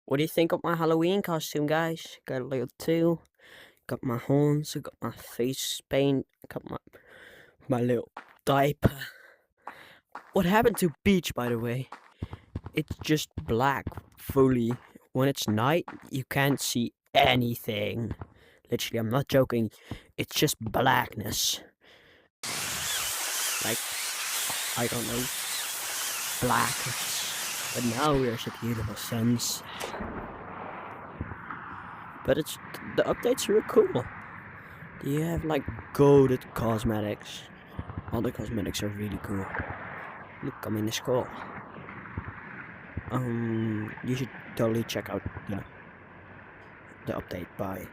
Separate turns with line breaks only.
What do you think of my Halloween costume, guys? Got a little tail, got my horns, I got my face paint, got my little diaper. What happened to Beach, by the way? It's just black, fully. When it's night, you can't see anything. Literally, I'm not joking. It's just blackness. Like, I don't know, black. But now there's a beautiful sunset. But the updates are cool. You have like golded cosmetics. All the cosmetics are really cool. Look, I'm in the school. You should totally check out the update. Bye.